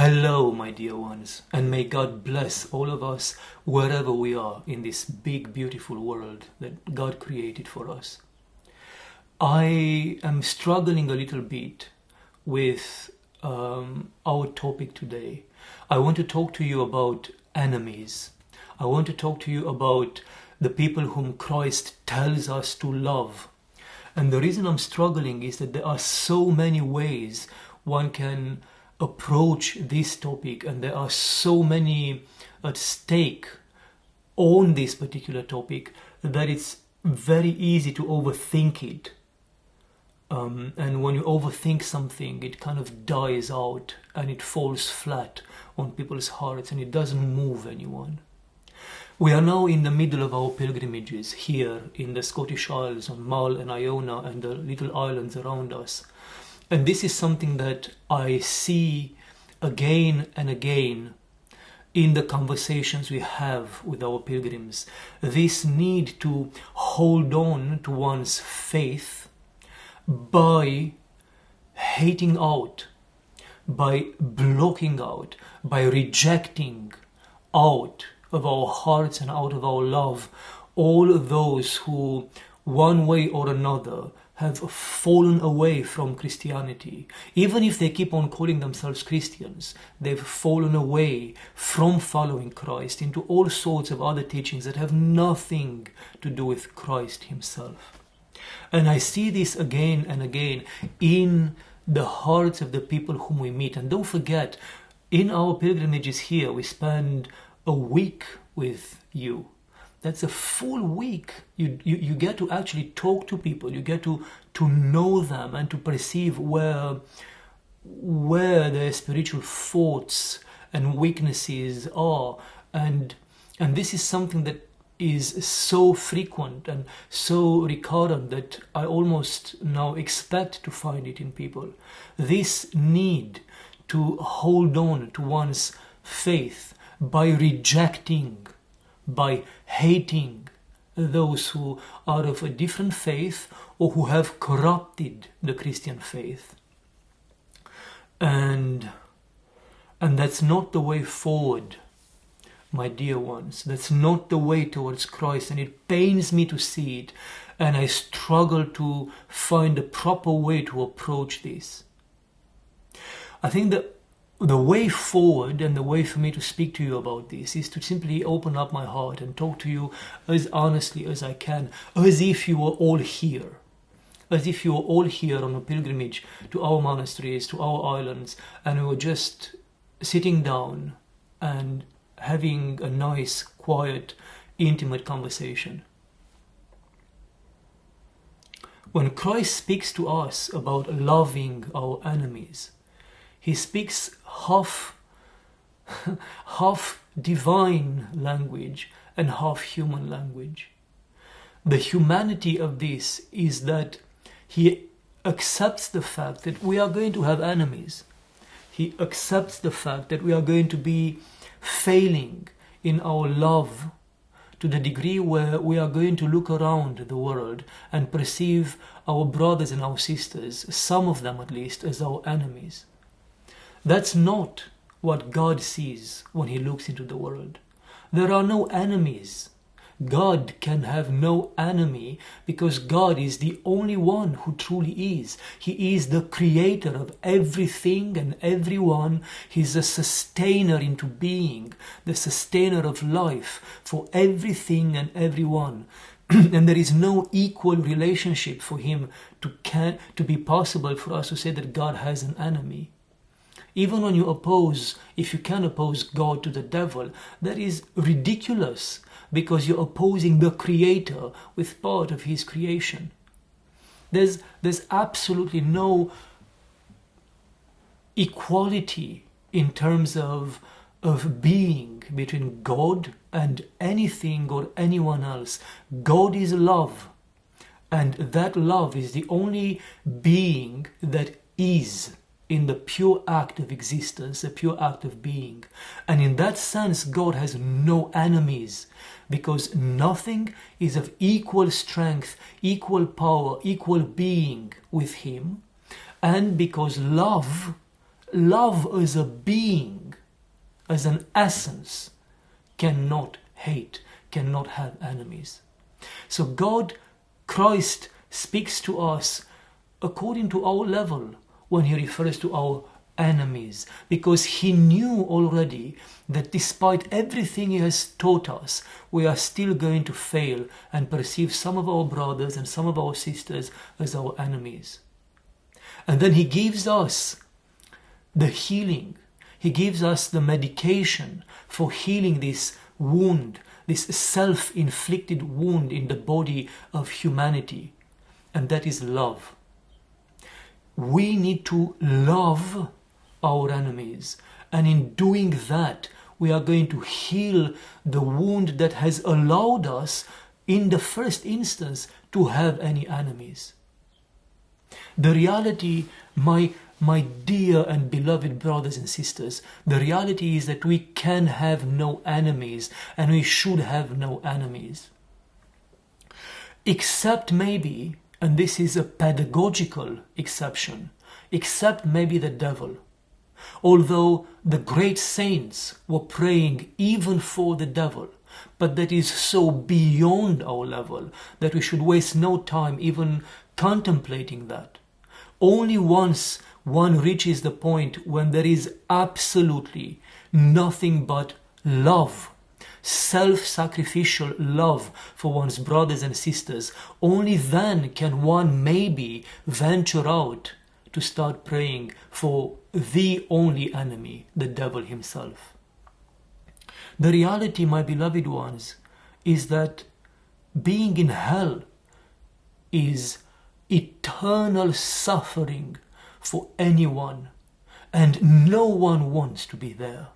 Hello, my dear ones, and may God bless all of us wherever we are in this big, beautiful world that God created for us. I am struggling a little bit with our topic today. I want to talk to you about enemies. I want to talk to you about the people whom Christ tells us to love. And the reason I'm struggling is that there are so many ways one can approach this topic, and there are so many at stake on this particular topic that it's very easy to overthink it. And when you overthink something, it kind of dies out and it falls flat on people's hearts and it doesn't move anyone. We are now in the middle of our pilgrimages here in the Scottish Isles on MULL and Iona and the little islands around us. And this is something that I see again and again in the conversations we have with our pilgrims. This need to hold on to one's faith by hating out, by blocking out, by rejecting out of our hearts and out of our love all those who, one way or another, have fallen away from Christianity. Even if they keep on calling themselves Christians, they've fallen away from following Christ into all sorts of other teachings that have nothing to do with Christ himself. And I see this again and again in the hearts of the people whom we meet. And don't forget, in our pilgrimages here, we spend a week with you. That's a full week. You get to actually talk to people. You get to know them and to perceive where their spiritual faults and weaknesses are. And this is something that is so frequent and so recurrent that I almost now expect to find it in people. This need to hold on to one's faith by rejecting, by hating those who are of a different faith or who have corrupted the Christian faith. And that's not the way forward, my dear ones. That's not the way towards Christ, and it pains me to see it, and I struggle to find a proper way to approach this. I think that the way forward and the way for me to speak to you about this is to simply open up my heart and talk to you as honestly as I can, as if you were all here. As if you were all here on a pilgrimage to our monasteries, to our islands, and we were just sitting down and having a nice, quiet, intimate conversation. When Christ speaks to us about loving our enemies, he speaks half divine language and half human language. The humanity of this is that he accepts the fact that we are going to have enemies. He accepts the fact that we are going to be failing in our love to the degree where we are going to look around the world and perceive our brothers and our sisters, some of them at least, as our enemies. That's not what God sees when he looks into the world. There are no enemies. God can have no enemy because God is the only one who truly is. He is the creator of everything and everyone. He's a sustainer into being, the sustainer of life for everything and everyone. And there is no equal relationship for him to be possible for us to say that God has an enemy. Even when you oppose, if you can oppose God to the devil, that is ridiculous because you're opposing the Creator with part of his creation. There's absolutely no equality in terms of being between God and anything or anyone else. God is love, and that love is the only being that is in the pure act of existence, the pure act of being. And in that sense, God has no enemies, because nothing is of equal strength, equal power, equal being with him. And because love love as a being, as an essence, cannot hate, cannot have enemies. So God, Christ, speaks to us according to our level when he refers to our enemies, because he knew already that despite everything he has taught us, we are still going to fail and perceive some of our brothers and some of our sisters as our enemies. And then he gives us the healing. He gives us the medication for healing this wound, this self-inflicted wound in the body of humanity. And that is love. We need to love our enemies. And in doing that, we are going to heal the wound that has allowed us, in the first instance, to have any enemies. The reality, my dear and beloved brothers and sisters, the reality is that we can have no enemies, and we should have no enemies. Except maybe, and this is a pedagogical exception, except maybe the devil. Although the great saints were praying even for the devil, but that is so beyond our level that we should waste no time even contemplating that. Only once one reaches the point when there is absolutely nothing but love, self-sacrificial love for one's brothers and sisters, only then can one maybe venture out to start praying for the only enemy, the devil himself. The reality, my beloved ones, is that being in hell is eternal suffering for anyone, and no one wants to be there.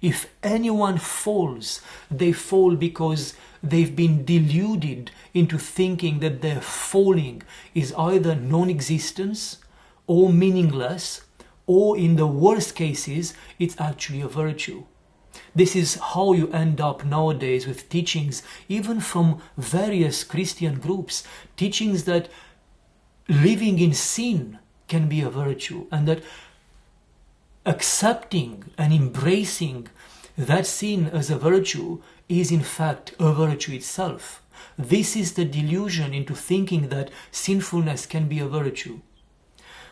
If anyone falls, they fall because they've been deluded into thinking that their falling is either non-existence or meaningless, or in the worst cases, it's actually a virtue. This is how you end up nowadays with teachings, even from various Christian groups, teachings that living in sin can be a virtue, and that accepting and embracing that sin as a virtue is in fact a virtue itself. This is the delusion into thinking that sinfulness can be a virtue.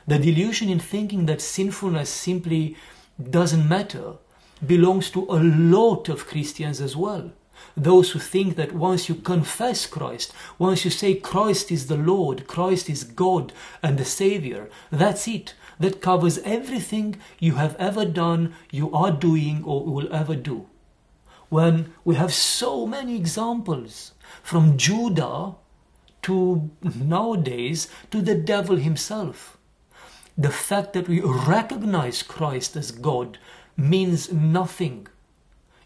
The delusion in thinking that sinfulness simply doesn't matter belongs to a lot of Christians as well. Those who think that once you confess Christ, once you say Christ is the Lord, Christ is God and the Savior, that's it. That covers everything you have ever done, you are doing, or will ever do. When we have so many examples, from Judah to nowadays to the devil himself. The fact that we recognize Christ as God means nothing.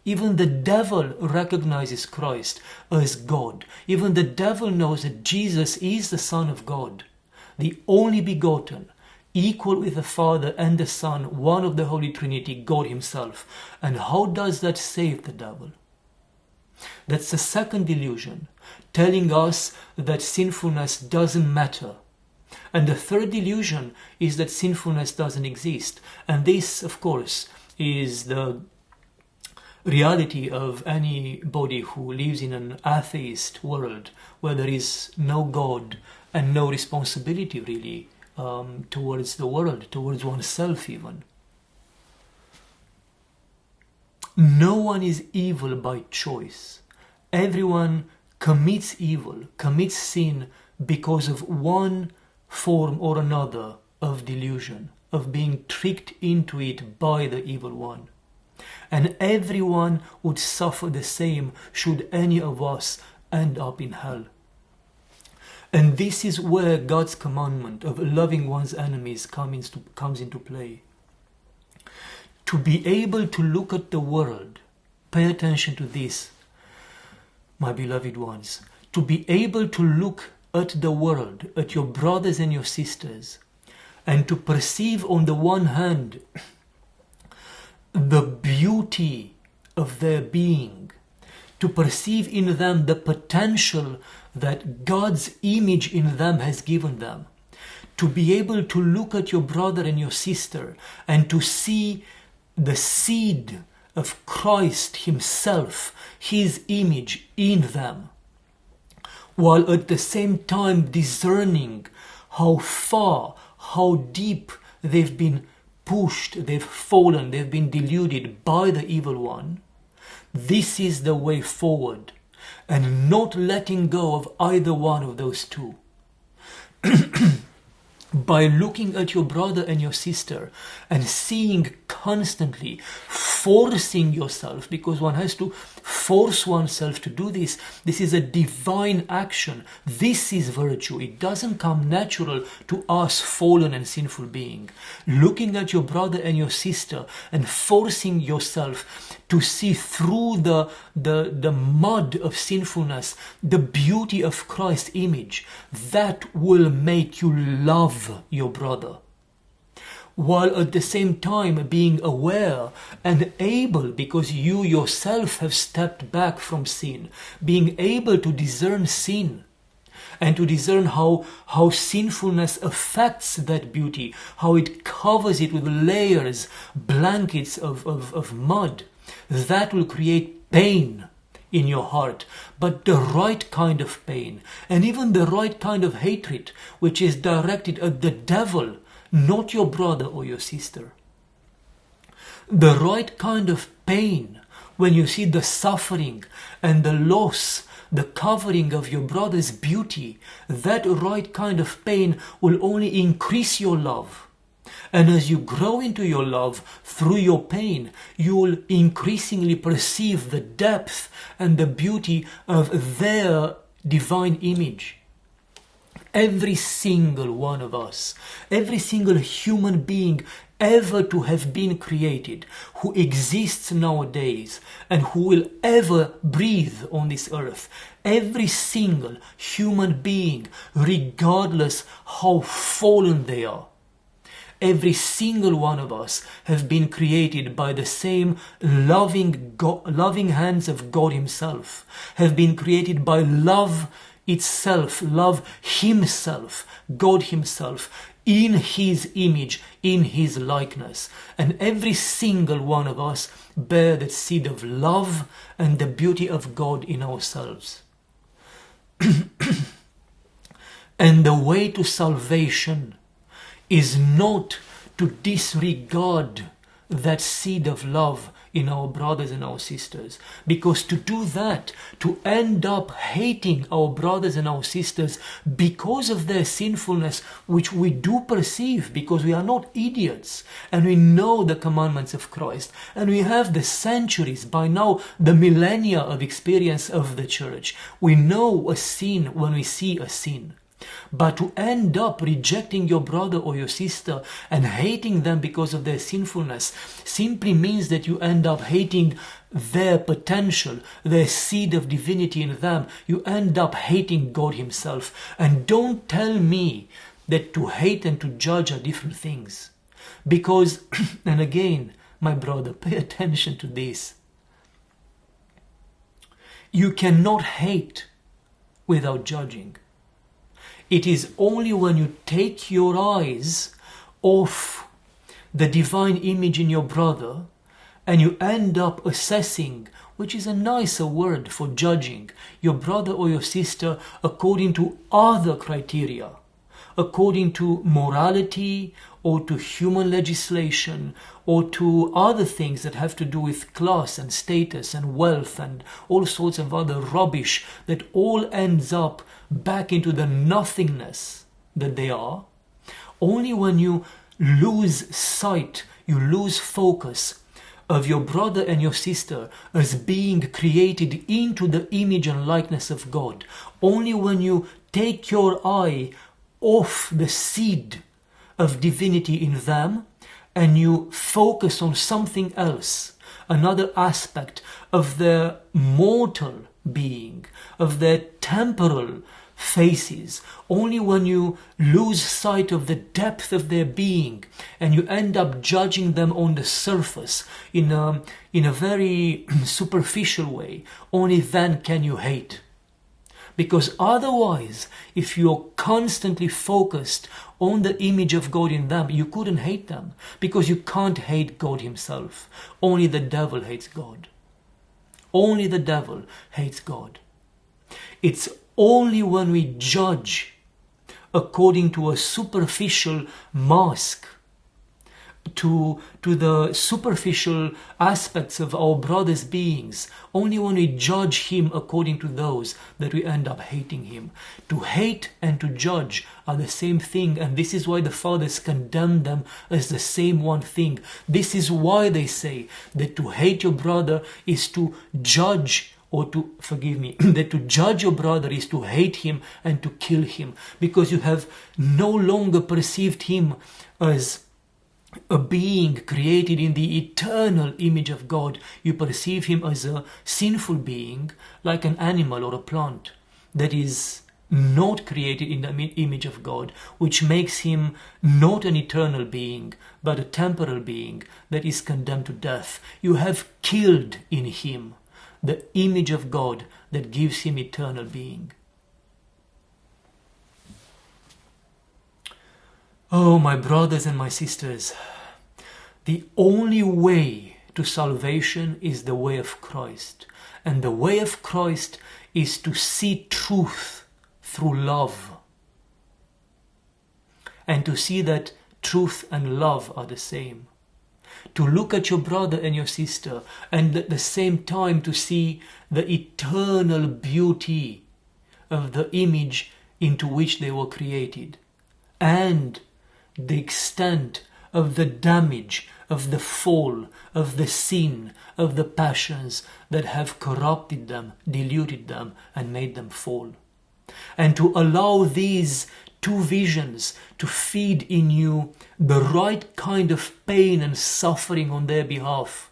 Even the devil recognizes Christ as God. Even the devil knows that Jesus is the Son of God, the only begotten, equal with the Father and the Son, one of the Holy Trinity, God himself. And how does that save the devil? That's the second delusion, telling us that sinfulness doesn't matter. And the third delusion is that sinfulness doesn't exist. And this, of course, is the reality of anybody who lives in an atheist world where there is no God and no responsibility really towards the world, towards oneself even. No one is evil by choice. Everyone commits evil, commits sin because of one form or another of delusion, of being tricked into it by the evil one. And everyone would suffer the same should any of us end up in hell. And this is where God's commandment of loving one's enemies comes into play. To be able to look at the world, pay attention to this, my beloved ones, to be able to look at the world, at your brothers and your sisters, and to perceive on the one hand the beauty of their being, to perceive in them the potential that God's image in them has given them, to be able to look at your brother and your sister and to see the seed of Christ himself, his image in them, while at the same time discerning how far, how deep they've been pushed, they've fallen, they've been deluded by the evil one. This is the way forward, and not letting go of either one of those two. By looking at your brother and your sister and seeing constantly, forcing yourself, because one has to force oneself to do this. This is a divine action. This is virtue. It doesn't come natural to us fallen and sinful beings. Looking at your brother and your sister and forcing yourself to see through the mud of sinfulness the beauty of Christ's image, that will make you love your brother, while at the same time being aware and able, because you yourself have stepped back from sin, being able to discern sin and to discern how sinfulness affects that beauty, how it covers it with layers, blankets of mud. That will create pain in your heart, but the right kind of pain, and even the right kind of hatred, which is directed at the devil, not your brother or your sister. The right kind of pain, when you see the suffering and the loss, the covering of your brother's beauty, that right kind of pain will only increase your love. And as you grow into your love through your pain, you will increasingly perceive the depth and the beauty of their divine image. Every single one of us, every single human being ever to have been created, who exists nowadays and who will ever breathe on this earth, every single human being, regardless how fallen they are, every single one of us have been created by the same loving hands of God himself, have been created by love itself, love himself, God himself, in his image, in his likeness. And every single one of us bear that seed of love and the beauty of God in ourselves. And the way to salvation is not to disregard that seed of love in our brothers and our sisters. Because to do that, to end up hating our brothers and our sisters because of their sinfulness, which we do perceive, because we are not idiots, and we know the commandments of Christ, and we have the centuries, by now the millennia of experience of the church. We know a sin when we see a sin. But to end up rejecting your brother or your sister and hating them because of their sinfulness simply means that you end up hating their potential, their seed of divinity in them. You end up hating God himself. And don't tell me that to hate and to judge are different things. Because, and again, my brother, pay attention to this. You cannot hate without judging. It is only when you take your eyes off the divine image in your brother and you end up assessing, which is a nicer word for judging, your brother or your sister according to other criteria, according to morality or to human legislation or to other things that have to do with class and status and wealth and all sorts of other rubbish that all ends up back into the nothingness that they are. Only when you lose sight, you lose focus of your brother and your sister as being created into the image and likeness of God, only when you take your eye off the seed of divinity in them and you focus on something else, another aspect of their mortal being, of their temporal faces, only when you lose sight of the depth of their being and you end up judging them on the surface in a very superficial way, only then can you hate. Because otherwise, if you're constantly focused on the image of God in them, you couldn't hate them. Because you can't hate God himself. Only the devil hates God. Only the devil hates God. It's only when we judge according to a superficial mask, to the superficial aspects of our brother's beings, only when we judge him according to those, that we end up hating him. To hate and to judge are the same thing, and this is why the fathers condemn them as the same one thing. This is why they say that to hate your brother is to judge, or to, forgive me, that to judge your brother is to hate him and to kill him, because you have no longer perceived him as a being created in the eternal image of God. You perceive him as a sinful being, like an animal or a plant that is not created in the image of God, which makes him not an eternal being, but a temporal being that is condemned to death. You have killed in him the image of God that gives him eternal being. Oh, my brothers and my sisters, the only way to salvation is the way of Christ. And the way of Christ is to see truth through love. And to see that truth and love are the same. To look at your brother and your sister, and at the same time to see the eternal beauty of the image into which they were created, and the extent of the damage, of the fall, of the sin, of the passions that have corrupted them, diluted them, and made them fall. And to allow these two visions to feed in you the right kind of pain and suffering on their behalf,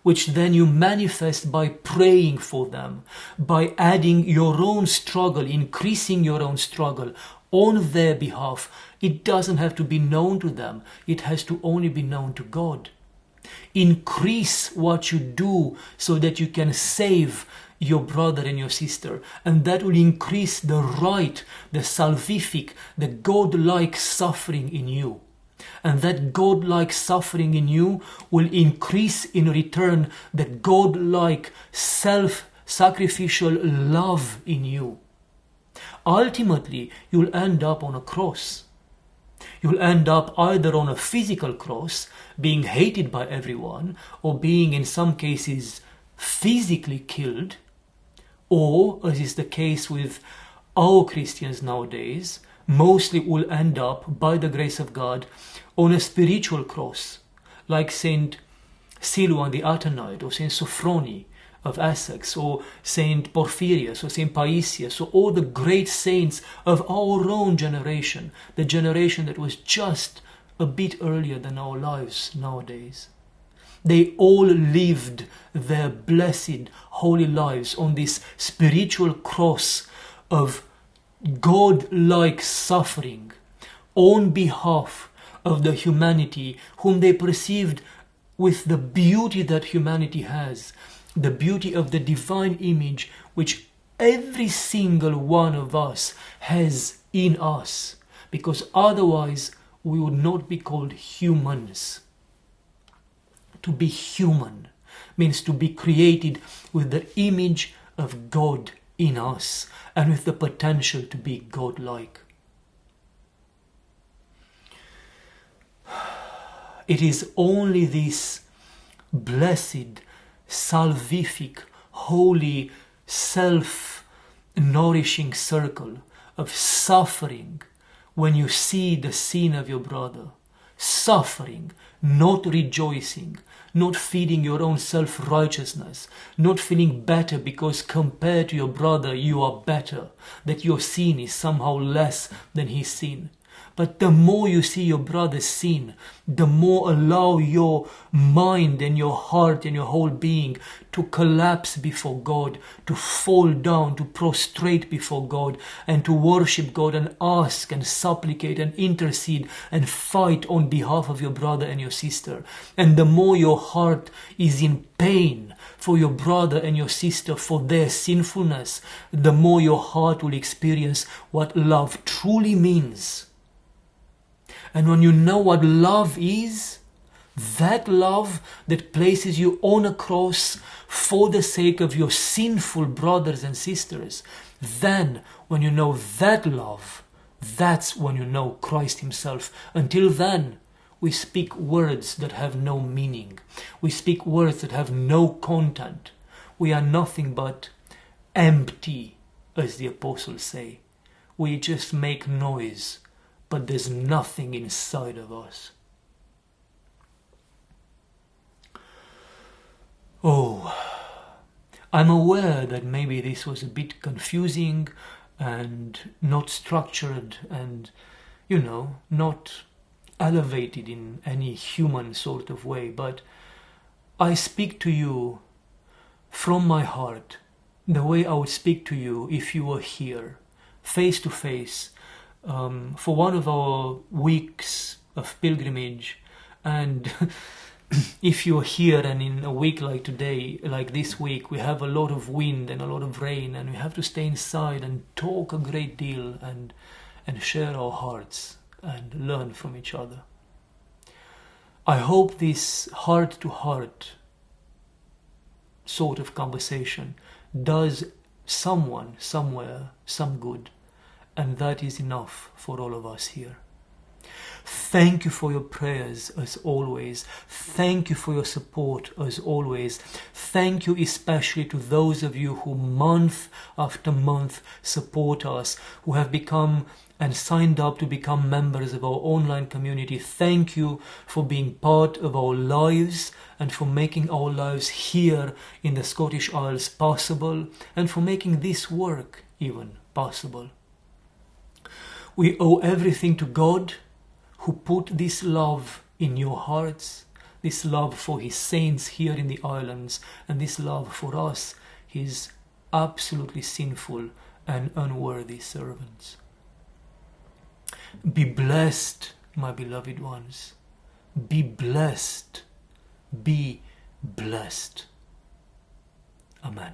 which then you manifest by praying for them, by adding your own struggle, increasing your own struggle on their behalf. It doesn't have to be known to them. It has to only be known to God. Increase what you do so that you can save your brother and your sister, and that will increase the right, the salvific, the God-like suffering in you. And that God-like suffering in you will increase in return the God-like self-sacrificial love in you. Ultimately, you'll end up on a cross. You'll end up either on a physical cross, being hated by everyone, or being in some cases physically killed, or, as is the case with our Christians nowadays, mostly will end up, by the grace of God, on a spiritual cross, like Saint Silouan the Atonite, or Saint Sophrony of Essex, or Saint Porphyrius, or Saint Paisius, or all the great saints of our own generation, the generation that was just a bit earlier than our lives nowadays. They all lived their blessed, holy lives on this spiritual cross of God-like suffering on behalf of the humanity whom they perceived with the beauty that humanity has, the beauty of the divine image which every single one of us has in us, because otherwise we would not be called humans. To be human means to be created with the image of God in us and with the potential to be God-like. It is only this blessed, salvific, holy, self-nourishing circle of suffering when you see the sin of your brother. Suffering, not rejoicing, not feeding your own self-righteousness, not feeling better because compared to your brother you are better, that your sin is somehow less than his sin, But the more you see your brother's sin, the more allow your mind and your heart and your whole being to collapse before God, to fall down, to prostrate before God, and to worship God and ask and supplicate and intercede and fight on behalf of your brother and your sister. And the more your heart is in pain for your brother and your sister, for their sinfulness, the more your heart will experience what love truly means. And when you know what love is, that love that places you on a cross for the sake of your sinful brothers and sisters, then when you know that love, that's when you know Christ himself. Until then, we speak words that have no meaning. We speak words that have no content. We are nothing but empty, as the apostles say. We just make noise, but there's nothing inside of us. Oh, I'm aware that maybe this was a bit confusing and not structured and, not elevated in any human sort of way, but I speak to you from my heart, the way I would speak to you if you were here, face to face, for one of our weeks of pilgrimage. And if you're here and in a week like today, like this week, we have a lot of wind and a lot of rain, and we have to stay inside and talk a great deal and share our hearts and learn from each other. I hope this heart-to-heart sort of conversation does someone, somewhere, some good, and that is enough for all of us here. Thank you for your prayers as always. Thank you for your support as always. Thank you especially to those of you who month after month support us, who have become and signed up to become members of our online community. Thank you for being part of our lives and for making our lives here in the Scottish Isles possible, and for making this work even possible. We owe everything to God, who put this love in your hearts, this love for his saints here in the islands, and this love for us, his absolutely sinful and unworthy servants. Be blessed, my beloved ones. Be blessed. Be blessed. Amen.